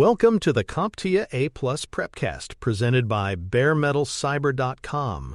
Welcome to the CompTIA A+ Prepcast presented by baremetalcyber.com.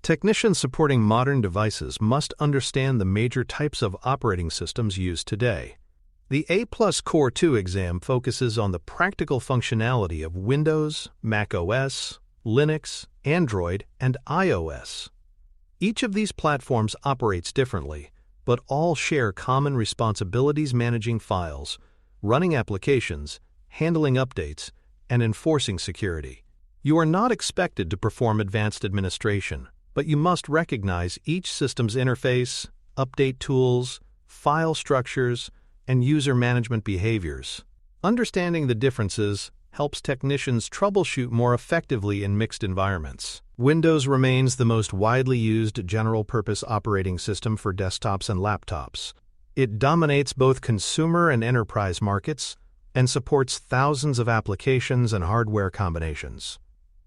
Technicians supporting modern devices must understand the major types of operating systems used today. The A+ Core 2 exam focuses on the practical functionality of Windows, macOS, Linux, Android, and iOS. Each of these platforms operates differently, but all share common responsibilities managing files, running applications, handling updates, and enforcing security. You are not expected to perform advanced administration, but you must recognize each system's interface, update tools, file structures, and user management behaviors. Understanding the differences helps technicians troubleshoot more effectively in mixed environments. Windows remains the most widely used general-purpose operating system for desktops and laptops. It dominates both consumer and enterprise markets and supports thousands of applications and hardware combinations.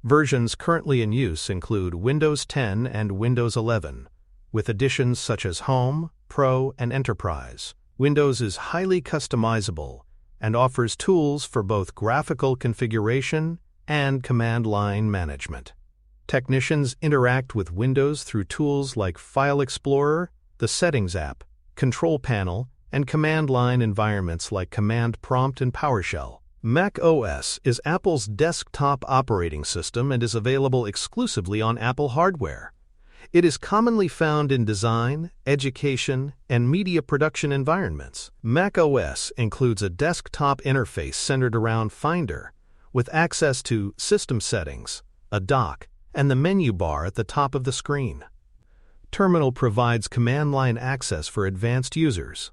Versions currently in use include Windows 10 and Windows 11, with additions such as Home, Pro, and Enterprise. Windows is highly customizable and offers tools for both graphical configuration and command line management. Technicians interact with Windows through tools like File Explorer, the Settings app, Control Panel, and command line environments like Command Prompt and PowerShell. macOS is Apple's desktop operating system and is available exclusively on Apple hardware. It is commonly found in design, education, and media production environments. macOS includes a desktop interface centered around Finder, with access to system settings, a dock, and the menu bar at the top of the screen. Terminal provides command line access for advanced users.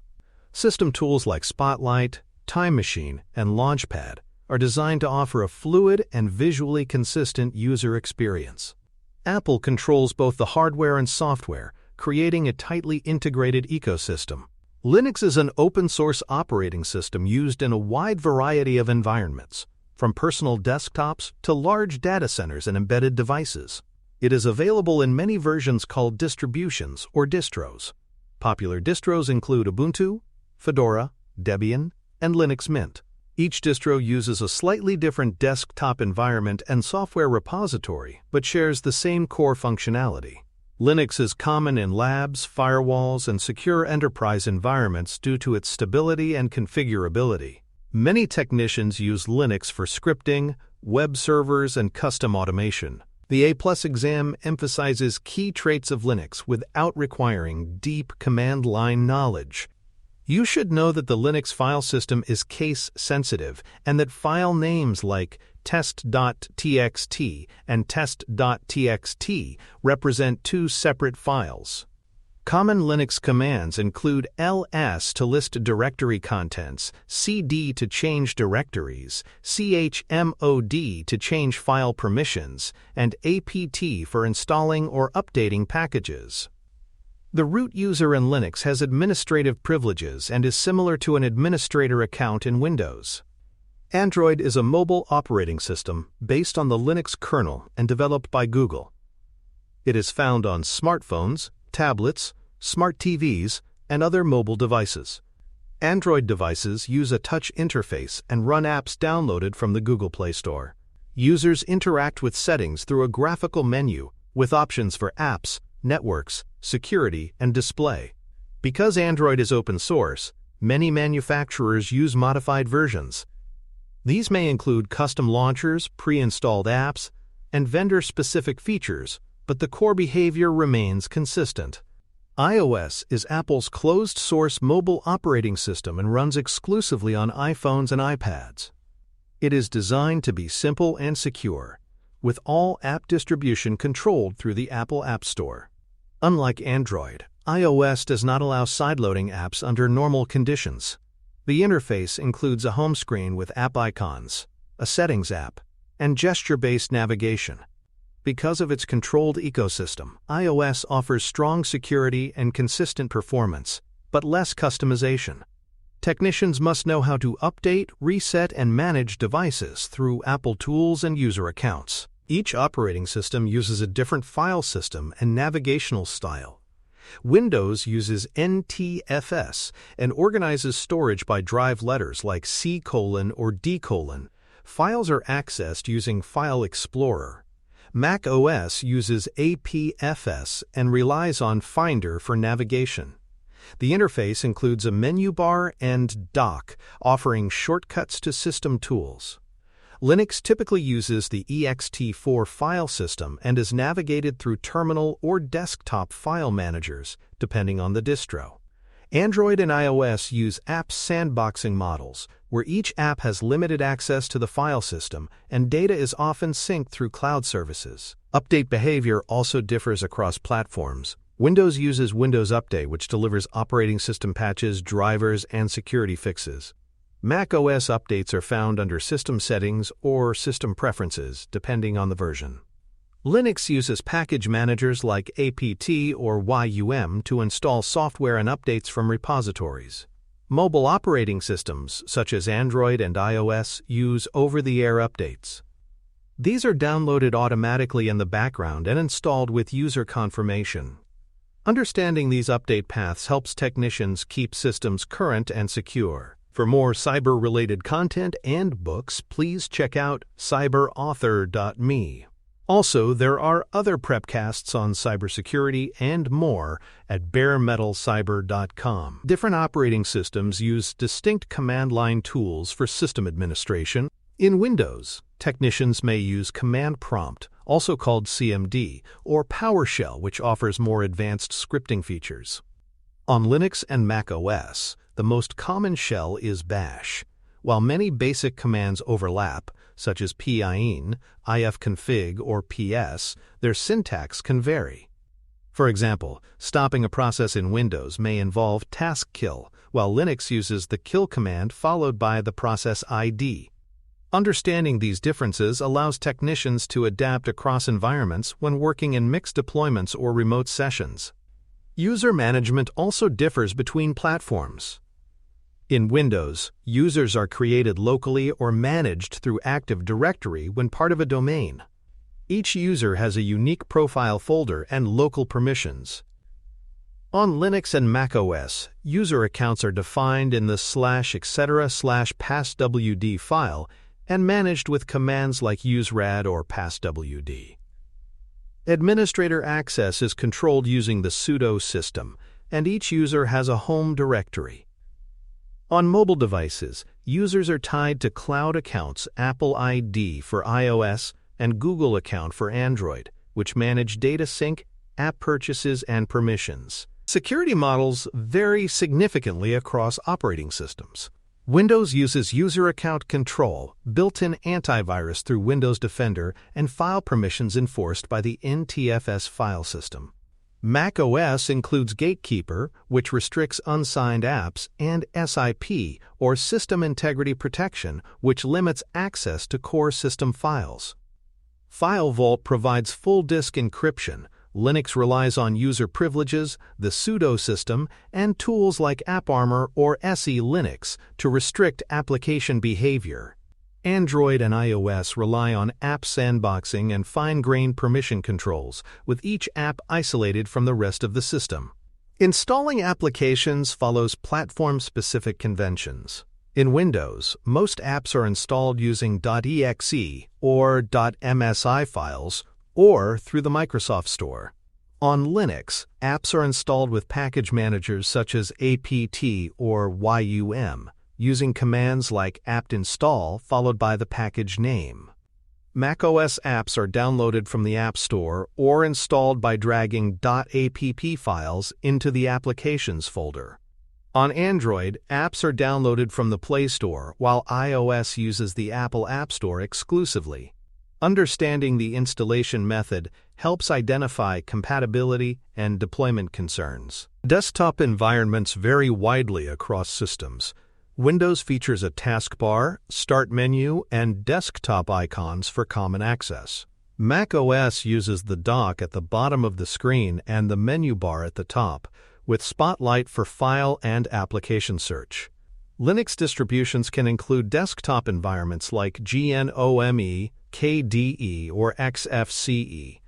System tools like Spotlight, Time Machine, and Launchpad are designed to offer a fluid and visually consistent user experience. Apple controls both the hardware and software, creating a tightly integrated ecosystem. Linux is an open-source operating system used in a wide variety of environments, from personal desktops to large data centers and embedded devices. It is available in many versions called distributions or distros. Popular distros include Ubuntu, Fedora, Debian, and Linux Mint. Each distro uses a slightly different desktop environment and software repository, but shares the same core functionality. Linux is common in labs, firewalls, and secure enterprise environments due to its stability and configurability. Many technicians use Linux for scripting, web servers, and custom automation. The A+ exam emphasizes key traits of Linux without requiring deep command line knowledge. You should know that the Linux file system is case-sensitive and that file names like test.txt and test.txt represent two separate files. Common Linux commands include ls to list directory contents, cd to change directories, chmod to change file permissions, and apt for installing or updating packages. The root user in Linux has administrative privileges and is similar to an administrator account in Windows. Android is a mobile operating system based on the Linux kernel and developed by Google. It is found on smartphones, tablets, smart TVs, and other mobile devices. Android devices use a touch interface and run apps downloaded from the Google Play Store. Users interact with settings through a graphical menu with options for apps, networks, security, and display. Because Android is open source, many manufacturers use modified versions. These may include custom launchers, pre-installed apps, and vendor-specific features, but the core behavior remains consistent. iOS is Apple's closed-source mobile operating system and runs exclusively on iPhones and iPads. It is designed to be simple and secure, with all app distribution controlled through the Apple App Store. Unlike Android, iOS does not allow sideloading apps under normal conditions. The interface includes a home screen with app icons, a settings app, and gesture-based navigation. Because of its controlled ecosystem, iOS offers strong security and consistent performance, but less customization. Technicians must know how to update, reset, and manage devices through Apple tools and user accounts. Each operating system uses a different file system and navigational style, Windows uses NTFS and organizes storage by drive letters like C: or D:. Files are accessed using File Explorer. macOS uses APFS and relies on Finder for navigation. The interface includes a menu bar and dock, offering shortcuts to system tools. Linux typically uses the ext4 file system and is navigated through terminal or desktop file managers, depending on the distro. Android and iOS use app sandboxing models, where each app has limited access to the file system and data is often synced through cloud services. Update behavior also differs across platforms. Windows uses Windows Update, which delivers operating system patches, drivers, and security fixes. macOS updates are found under System Settings or System Preferences, depending on the version. Linux uses package managers like apt or yum to install software and updates from repositories. Mobile operating systems, such as Android and iOS, use over-the-air updates. These are downloaded automatically in the background and installed with user confirmation. Understanding these update paths helps technicians keep systems current and secure. For more cyber-related content and books, please check out cyberauthor.me. Also, there are other prepcasts on cybersecurity and more at baremetalcyber.com. Different operating systems use distinct command line tools for system administration. In Windows, technicians may use Command Prompt, also called CMD, or PowerShell, which offers more advanced scripting features. On Linux and macOS, the most common shell is Bash. While many basic commands overlap, such as pin, ifconfig, or ps, their syntax can vary. For example, stopping a process in Windows may involve task kill, while Linux uses the kill command followed by the process ID. Understanding these differences allows technicians to adapt across environments when working in mixed deployments or remote sessions. User management also differs between platforms. In Windows, users are created locally or managed through Active Directory when part of a domain. Each user has a unique profile folder and local permissions. On Linux and macOS, user accounts are defined in the /etc/passwd file and managed with commands like userad or passwd. Administrator access is controlled using the sudo system, and each user has a home directory. On mobile devices, users are tied to cloud accounts Apple ID for iOS and Google account for Android, which manage data sync, app purchases, and permissions. Security models vary significantly across operating systems. Windows uses user account control, built-in antivirus through Windows Defender, and file permissions enforced by the NTFS file system. macOS includes Gatekeeper, which restricts unsigned apps, and SIP, or System Integrity Protection, which limits access to core system files. File Vault provides full disk encryption. Linux relies on user privileges, the sudo system, and tools like AppArmor or SE Linux to restrict application behavior. Android and iOS rely on app sandboxing and fine-grained permission controls, with each app isolated from the rest of the system. Installing applications follows platform-specific conventions. In Windows, most apps are installed using .exe or .msi files or through the Microsoft Store. On Linux, apps are installed with package managers such as apt or yum, using commands like apt-install followed by the package name. macOS apps are downloaded from the App Store or installed by dragging .app files into the Applications folder. On Android, apps are downloaded from the Play Store, while iOS uses the Apple App Store exclusively. Understanding the installation method helps identify compatibility and deployment concerns. Desktop environments vary widely across systems. Windows features a taskbar, start menu, and desktop icons for common access. macOS uses the dock at the bottom of the screen and the menu bar at the top, with Spotlight for file and application search. Linux distributions can include desktop environments like GNOME, KDE, or XFCE.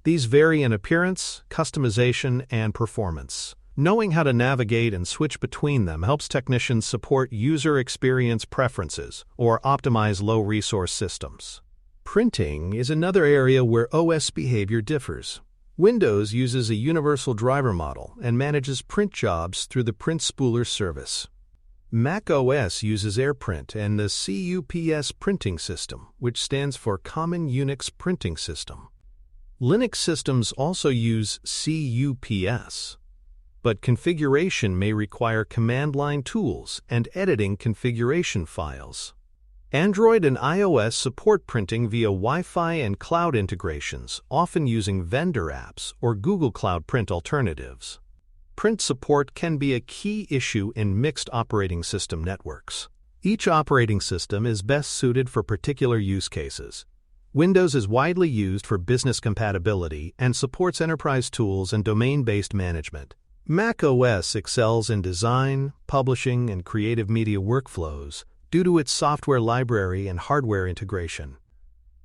These vary in appearance, customization, and performance. Knowing how to navigate and switch between them helps technicians support user experience preferences or optimize low-resource systems. Printing is another area where OS behavior differs. Windows uses a universal driver model and manages print jobs through the print spooler service. macOS uses AirPrint and the CUPS printing system, which stands for Common Unix Printing System. Linux systems also use CUPS, but configuration may require command line tools and editing configuration files. Android and iOS support printing via Wi-Fi and cloud integrations, often using vendor apps or Google Cloud Print alternatives. Print support can be a key issue in mixed operating system networks. Each operating system is best suited for particular use cases. Windows is widely used for business compatibility and supports enterprise tools and domain-based management. macOS excels in design, publishing, and creative media workflows due to its software library and hardware integration.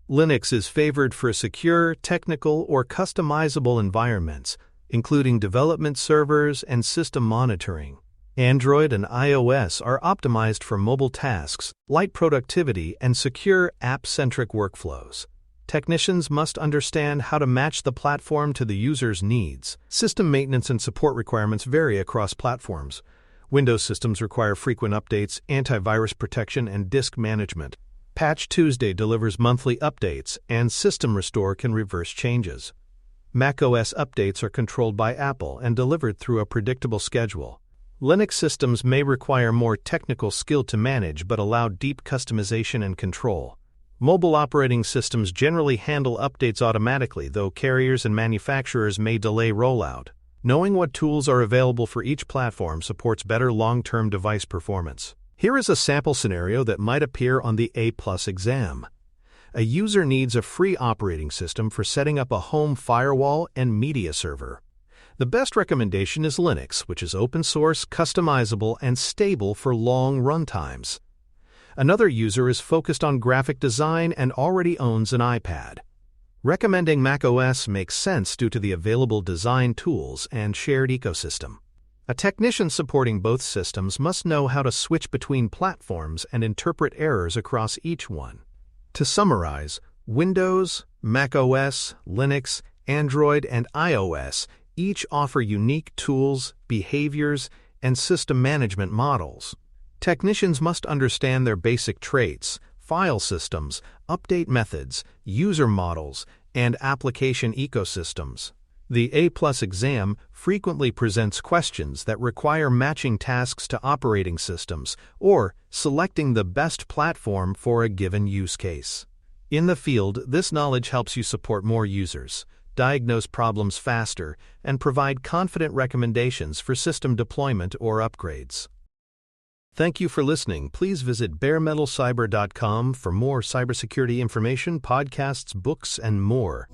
Linux is favored for secure, technical, or customizable environments, including development servers and system monitoring. Android and iOS are optimized for mobile tasks, light productivity, and secure app-centric workflows. Technicians must understand how to match the platform to the user's needs. System maintenance and support requirements vary across platforms. Windows systems require frequent updates, antivirus protection, and disk management. Patch Tuesday delivers monthly updates, and System Restore can reverse changes. macOS updates are controlled by Apple and delivered through a predictable schedule. Linux systems may require more technical skill to manage but allow deep customization and control. Mobile operating systems generally handle updates automatically, though carriers and manufacturers may delay rollout. Knowing what tools are available for each platform supports better long-term device performance. Here is a sample scenario that might appear on the A+ exam. A user needs a free operating system for setting up a home firewall and media server. The best recommendation is Linux, which is open source, customizable, and stable for long runtimes. Another user is focused on graphic design and already owns an iPad. Recommending macOS makes sense due to the available design tools and shared ecosystem. A technician supporting both systems must know how to switch between platforms and interpret errors across each one. To summarize, Windows, macOS, Linux, Android, and iOS each offer unique tools, behaviors, and system management models. Technicians must understand their basic traits, file systems, update methods, user models, and application ecosystems. The A+ exam frequently presents questions that require matching tasks to operating systems or selecting the best platform for a given use case. In the field, this knowledge helps you support more users, diagnose problems faster, and provide confident recommendations for system deployment or upgrades. Thank you for listening. Please visit baremetalcyber.com for more cybersecurity information, podcasts, books, and more.